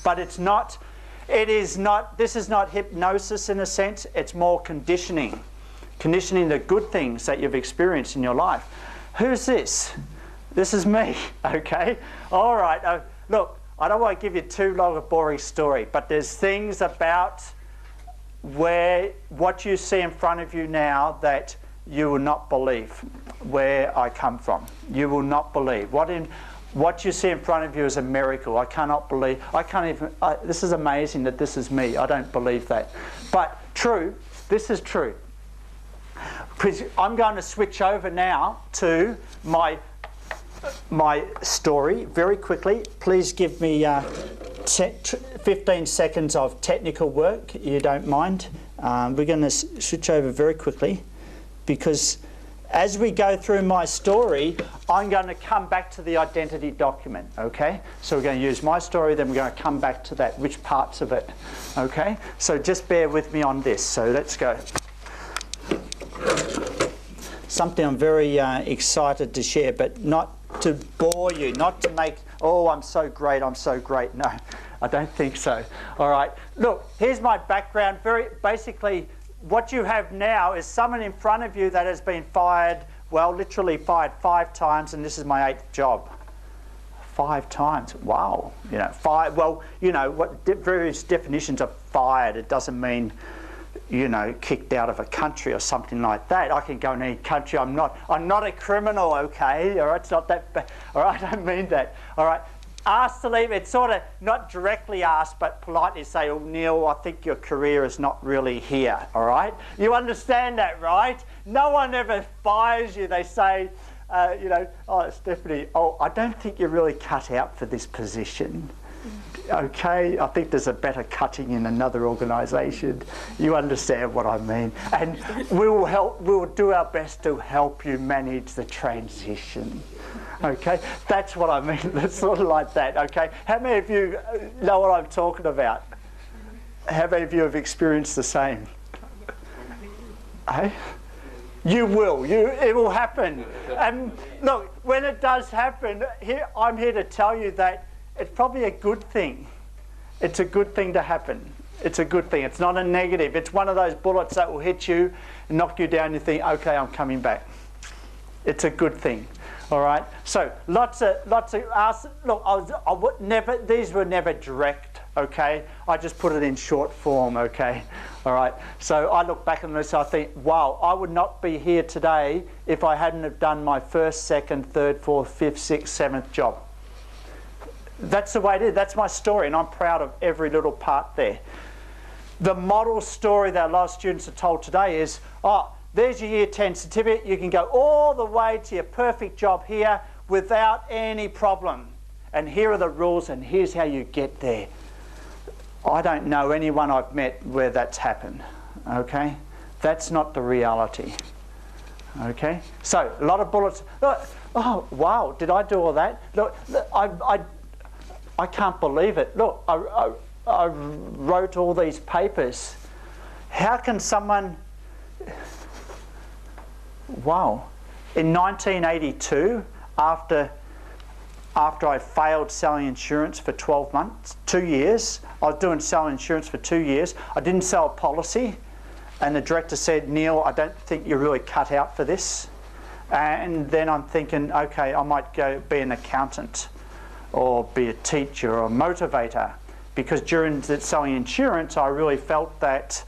But it's not, this is not hypnosis in a sense, it's more conditioning. Conditioning the good things that you've experienced in your life. Who's this? This is me, okay? All right, look, I don't want to give you too long a boring story, but there's things about what you see in front of you now that you will not believe where I come from. You will not believe. What you see in front of you is a miracle. I cannot believe, this is amazing that this is me. I don't believe that. But true, this is true. I'm going to switch over now to my story very quickly. Please give me 15 seconds of technical work, you don't mind. We're going to switch over very quickly because as we go through my story, I'm going to come back to the identity document, okay? So we're going to use my story, then we're going to come back to that, which parts of it, okay? So just bear with me on this. So let's go. Something I'm very excited to share, but not to bore you, not to make, oh, I'm so great. No, I don't think so. All right. Look, here's my background. Very basically, what you have now is someone in front of you that has been fired, well, literally fired 5 times, and this is my 8th job. 5 times. Wow. You know, well, you know, what various definitions of fired. It doesn't mean, you know, kicked out of a country or something like that. I can go in any country. I'm not a criminal, okay? All right, it's not that bad. All right, I don't mean that. All right, asked to leave. It's sort of not directly asked, but politely say, oh, Neil, I think your career is not really here. All right, you understand that, right? No one ever fires you. They say, you know, oh, Stephanie, oh, I don't think you're really cut out for this position. Okay, I think there's a better cutting in another organisation. You understand what I mean. And we will do our best to help you manage the transition. Okay, that's what I mean. It's sort of like that, okay? How many of you know what I'm talking about? How many of you have experienced the same? Hey? You will. It will happen. And look, when it does happen, I'm here to tell you that it's probably a good thing. It's a good thing to happen. It's a good thing. It's not a negative. It's one of those bullets that will hit you and knock you down and you think, okay, I'm coming back. It's a good thing. All right? So lots of look, these were never direct, okay? I just put it in short form, okay? All right? So I look back on this, I think, wow, I would not be here today if I hadn't have done my 1st, 2nd, 3rd, 4th, 5th, 6th, 7th job. That's the way it is. That's my story, and I'm proud of every little part there. The model story that a lot of students are told today is, oh, there's your Year 10 certificate. You can go all the way to your perfect job here without any problem. And here are the rules, and here's how you get there. I don't know anyone I've met where that's happened, okay? That's not the reality, okay? So, a lot of bullets. Look, oh, wow, did I do all that? Look, I can't believe it. Look, I wrote all these papers. How can someone... Wow. In 1982, after I failed selling insurance for 12 months, 2 years, I was selling insurance for 2 years. I didn't sell a policy. And the director said, Neil, I don't think you're really cut out for this. And then I'm thinking, okay, I might go be an accountant, or be a teacher or a motivator, because during selling insurance I really felt that,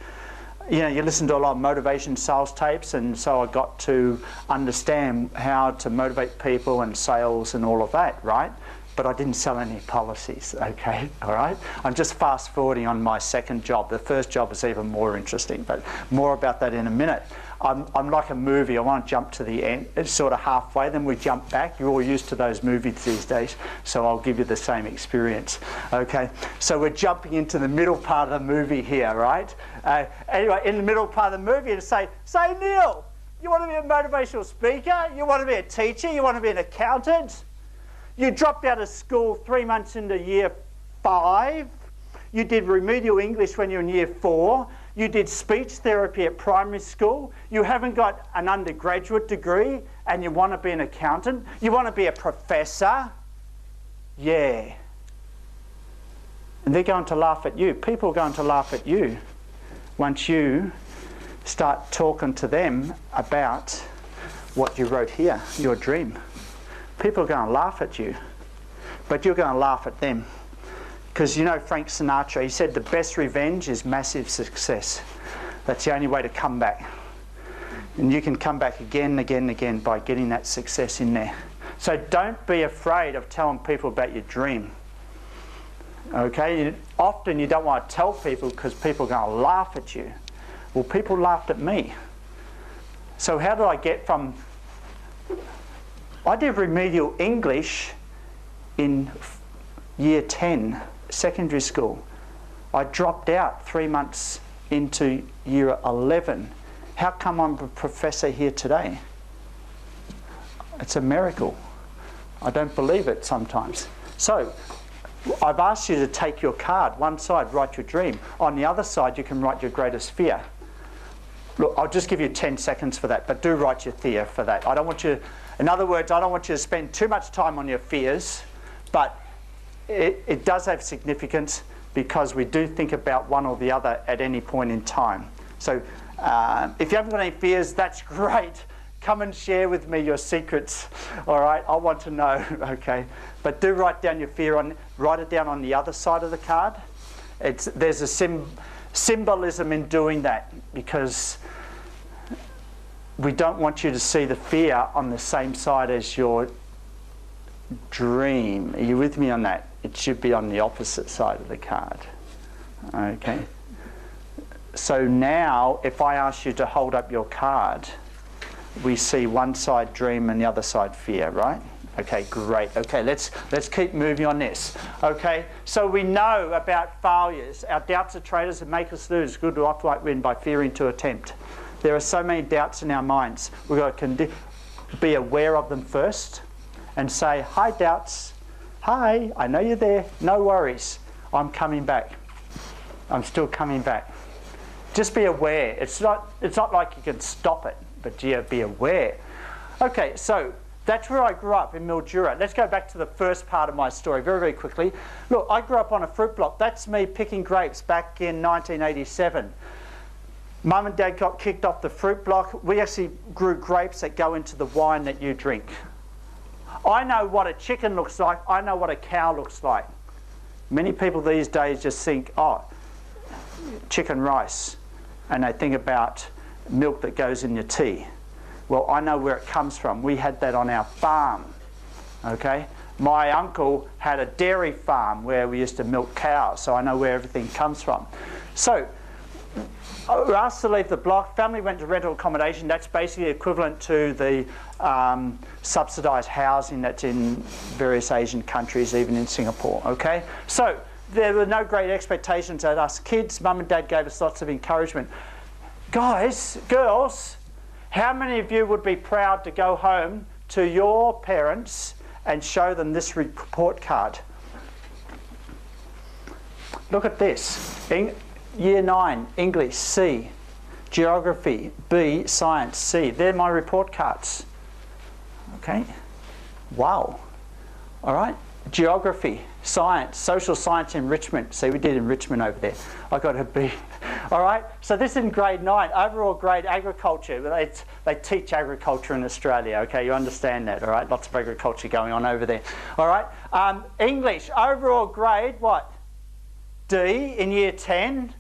you know, you listen to a lot of motivation sales tapes, and so I got to understand how to motivate people and sales and all of that, right? But I didn't sell any policies, okay, all right? I'm just fast forwarding on my 2nd job. The 1st job is even more interesting, but more about that in a minute. I'm like a movie. I want to jump to the end. It's sort of halfway, then we jump back. You're all used to those movies these days, so I'll give you the same experience. Okay, so we're jumping into the middle part of the movie here, right? Anyway, in the middle part of the movie, to say, Neil, you want to be a motivational speaker? You want to be a teacher? You want to be an accountant? You dropped out of school 3 months into Year 5. You did remedial English when you were in Year 4. You did speech therapy at primary school. You haven't got an undergraduate degree and you want to be an accountant. You want to be a professor. Yeah. And they're going to laugh at you. People are going to laugh at you once you start talking to them about what you wrote here, your dream. People are going to laugh at you, but you're going to laugh at them. Because you know Frank Sinatra, he said the best revenge is massive success. That's the only way to come back. And you can come back again and again and again by getting that success in there. So don't be afraid of telling people about your dream. Okay? Often you don't want to tell people because people are going to laugh at you. Well, people laughed at me. So how did I get from... I did remedial English in year 10, secondary school. I dropped out 3 months into year 11. How come I'm a professor here today? It's a miracle. I don't believe it sometimes. So, I've asked you to take your card. One side, write your dream. On the other side, you can write your greatest fear. Look, I'll just give you 10 seconds for that, but do write your fear for that. I don't want you, in other words, I don't want you to spend too much time on your fears, but it does have significance because we do think about one or the other at any point in time. So if you haven't got any fears, that's great. Come and share with me your secrets, all right? I want to know, okay? But do write down your fear, write it down on the other side of the card. There's a symbolism in doing that because we don't want you to see the fear on the same side as your dream. Are you with me on that? It should be on the opposite side of the card, okay? So now, if I ask you to hold up your card, we see one side dream and the other side fear, right? Okay, great. Okay, let's keep moving on this. Okay, so we know about failures. Our doubts are traitors that make us lose. Good to upright win by fearing to attempt. There are so many doubts in our minds. We've got to be aware of them first and say, hi, doubts. Hi, I know you're there. No worries. I'm coming back. I'm still coming back. Just be aware. It's not like you can stop it, but yeah, be aware. Okay, so that's where I grew up, in Mildura. Let's go back to the first part of my story very, very quickly. Look, I grew up on a fruit block. That's me picking grapes back in 1987. Mum and Dad got kicked off the fruit block. We actually grew grapes that go into the wine that you drink. I know what a chicken looks like. I know what a cow looks like. Many people these days just think, oh, chicken rice, and they think about milk that goes in your tea. Well, I know where it comes from. We had that on our farm, okay? My uncle had a dairy farm where we used to milk cows, so I know where everything comes from. So, I was asked to leave the block. Family went to rental accommodation. That's basically equivalent to the subsidised housing that's in various Asian countries, even in Singapore, okay? So, there were no great expectations at us kids. Mum and Dad gave us lots of encouragement. Guys, girls, how many of you would be proud to go home to your parents and show them this report card? Look at this. Year 9, English, C. Geography, B. Science, C. They're my report cards. Okay? Wow. All right? Geography, science, social science enrichment. See, we did enrichment over there. I got a B. All right, so this is in grade 9. Overall grade agriculture. They teach agriculture in Australia, okay? You understand that, all right? Lots of agriculture going on over there. All right, English, overall grade, what? D in year 10.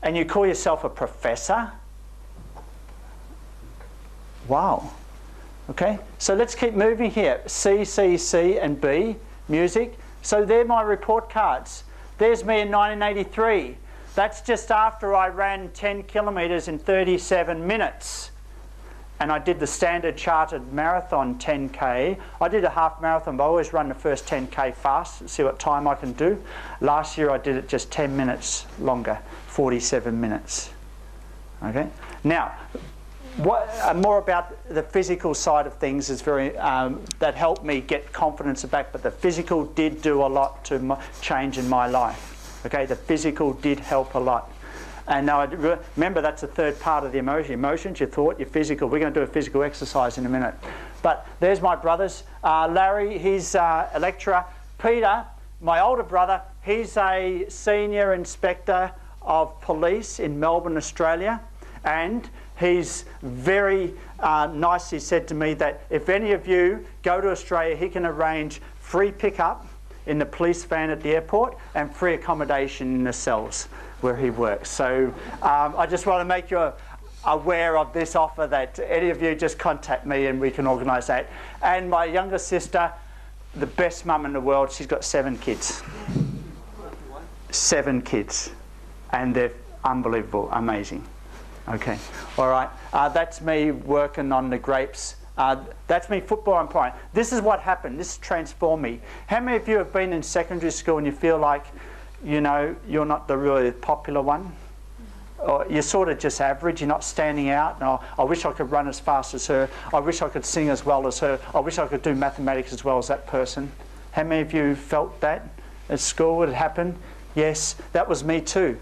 And you call yourself a professor? Wow. Okay, so let's keep moving here. C, C, C, and B. Music. So they're my report cards. There's me in 1983. That's just after I ran 10 kilometres in 37 minutes. And I did the standard chartered marathon 10K. I did a half marathon, but I always run the first 10K fast, see what time I can do. Last year I did it just 10 minutes longer, 47 minutes. Okay. Now, more about the physical side of things is very that helped me get confidence back, but the physical did do a lot to change in my life. Okay, the physical did help a lot. And now remember, that's the third part of the emotion. Emotions, your thought, your physical. We're going to do a physical exercise in a minute. But there's my brothers. Larry, he's a lecturer. Peter, my older brother, he's a senior inspector of police in Melbourne, Australia, and he's very nicely said to me that if any of you go to Australia, he can arrange free pickup in the police van at the airport and free accommodation in the cells where he works. So I just want to make you aware of this offer, that any of you just contact me and we can organise that. And my younger sister, the best mum in the world, she's got 7 kids. 7 kids. And they're unbelievable, amazing. Okay, all right. That's me working on the grapes. That's me football umpiring. This is what happened. This transformed me. How many of you have been in secondary school and you feel like, you know, you're not the really popular one? Or you're sort of just average, you're not standing out. No, I wish I could run as fast as her. I wish I could sing as well as her. I wish I could do mathematics as well as that person. How many of you felt that at school? It happened? Yes, that was me too.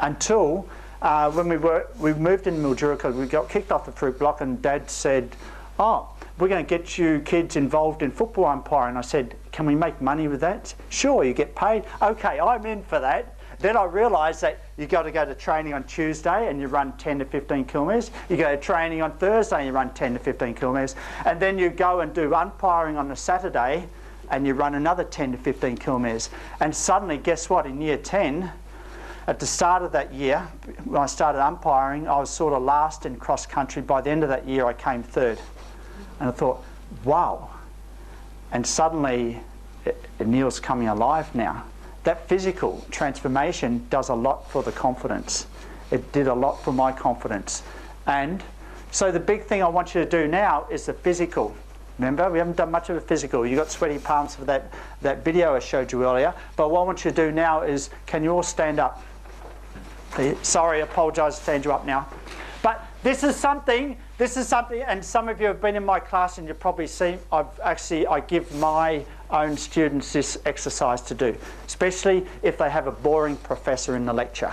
Until when we moved in Mildura, we got kicked off the fruit block, and Dad said, "Oh, we're going to get you kids involved in football umpiring." I said, "Can we make money with that?" "Sure, you get paid." "Okay, I'm in for that." Then I realised that you got to go to training on Tuesday and you run 10 to 15 kilometres. You go to training on Thursday and you run 10 to 15 kilometres. And then you go and do umpiring on the Saturday and you run another 10 to 15 kilometres. And suddenly, guess what? In year 10, at the start of that year, when I started umpiring, I was sort of last in cross country. By the end of that year, I came 3rd. And I thought, wow. And suddenly, Neil's coming alive now. That physical transformation does a lot for the confidence. It did a lot for my confidence. And so the big thing I want you to do now is the physical. Remember, we haven't done much of the physical. You got sweaty palms for that video I showed you earlier. But what I want you to do now is, can you all stand up? Sorry, I apologise to stand you up now. But this is something, and some of you have been in my class and you've probably seen, I give my own students this exercise to do, especially if they have a boring professor in the lecture.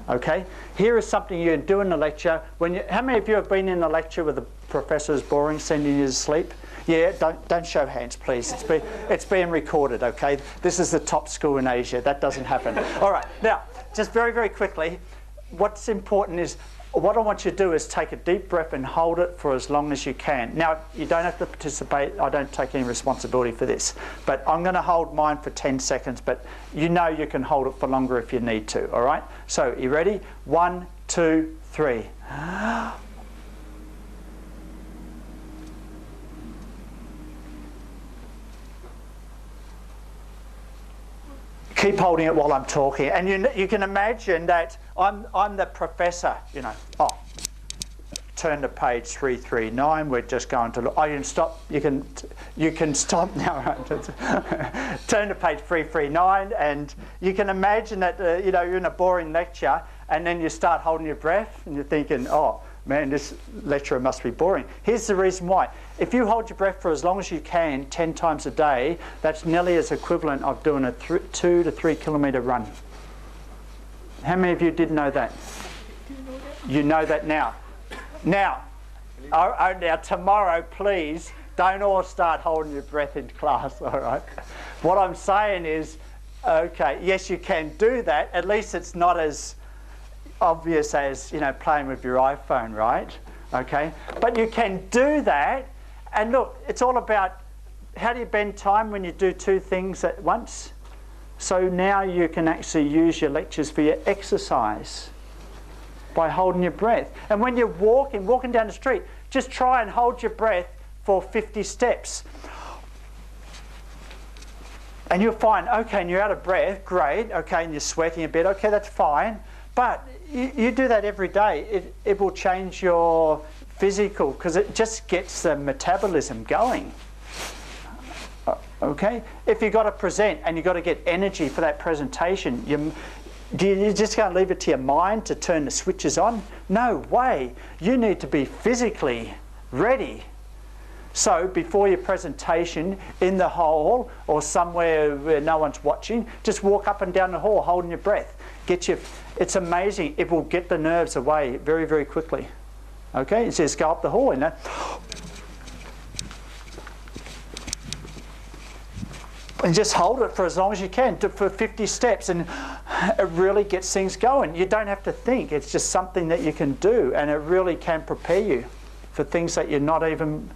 Okay? Here is something you can do in the lecture. How many of you have been in a lecture where the professor is boring, sending you to sleep? Yeah, don't show hands, please. It's being recorded, okay? This is the top school in Asia. That doesn't happen. All right, now, just very, very quickly, what's important is, what I want you to do is take a deep breath and hold it for as long as you can. Now, you don't have to participate. I don't take any responsibility for this. But I'm going to hold mine for 10 seconds, but you know you can hold it for longer if you need to, all right? So, you ready? 1, 2, 3. Keep holding it while I'm talking. And you can imagine that I'm the professor, you know. Oh, turn to page 339. We're just going to look. Oh, you can stop. You can stop now. Right? Turn to page 339, and you can imagine that you know, you're in a boring lecture, and then you start holding your breath, and you're thinking, oh man, this lecturer must be boring. Here's the reason why. If you hold your breath for as long as you can, 10 times a day, that's nearly as equivalent of doing a 2 to 3 kilometre run. How many of you didn't know that? You know that now. Now, now tomorrow, please, don't all start holding your breath in class, all right? What I'm saying is, okay, yes, you can do that. At least it's not as obvious as, you know, playing with your iPhone, right? Okay, but you can do that. And look, it's all about how do you bend time when you do 2 things at once. So now you can actually use your lectures for your exercise by holding your breath. And when you're walking down the street, just try and hold your breath for 50 steps. And you'll find, okay, and you're out of breath, great, okay, and you're sweating a bit, okay, that's fine. But you do that every day, it will change your physical, because it just gets the metabolism going. Okay? If you've got to present and you've got to get energy for that presentation, you just can't leave it to your mind to turn the switches on? No way. You need to be physically ready. So before your presentation, in the hall or somewhere where no one's watching, just walk up and down the hall holding your breath. It's amazing. It will get the nerves away very, very quickly. Okay, it says go up the hall and And just hold it for as long as you can, for 50 steps, and it really gets things going. You don't have to think. It's just something that you can do, and it really can prepare you for things that you're not even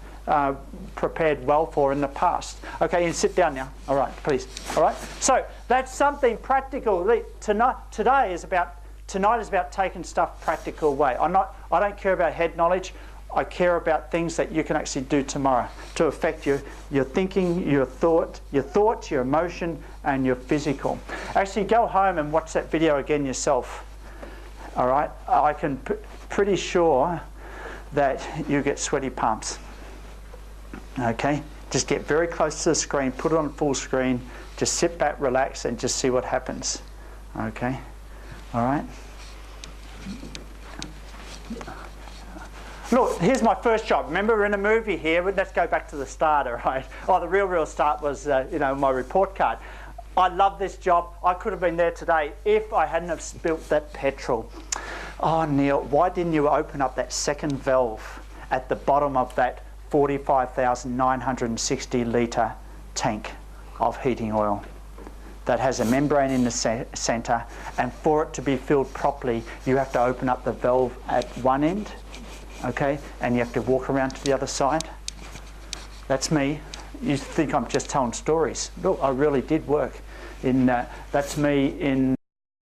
prepared well for in the past. Okay, and sit down now. All right, please. All right. So that's something practical. Tonight is about taking stuff practical away. I don't care about head knowledge. I care about things that you can actually do tomorrow to affect your thinking, your thoughts, your emotion, and your physical. Actually, go home and watch that video again yourself. All right? I can pretty sure that you get sweaty palms. Okay? Just get very close to the screen, put it on full screen, just sit back, relax, and just see what happens. Okay? All right? Look, here's my first job. Remember, we're in a movie here. Let's go back to the start, all right? Oh, the real start was, my report card. I love this job. I could have been there today if I hadn't have spilt that petrol. Oh, Neil, why didn't you open up that second valve at the bottom of that 45,960 litre tank of heating oil that has a membrane in the centre, and for it to be filled properly, you have to open up the valve at one end, okay, and you have to walk around to the other side. That's me. You think I'm just telling stories. Look, I really did work in, that's me in